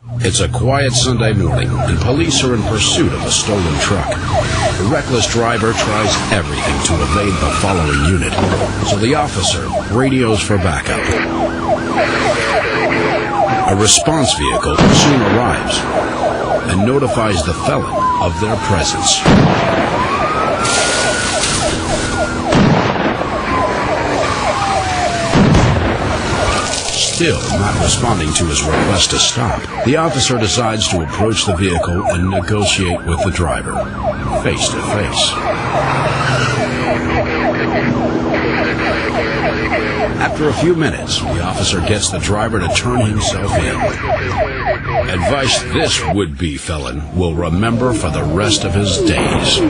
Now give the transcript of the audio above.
It's a quiet Sunday morning, and police are in pursuit of a stolen truck. The reckless driver tries everything to evade the following unit, so the officer radios for backup. A response vehicle soon arrives and notifies the felon of their presence. Still not responding to his request to stop, the officer decides to approach the vehicle and negotiate with the driver, face to face. After a few minutes, the officer gets the driver to turn himself in. Advice this would-be felon will remember for the rest of his days.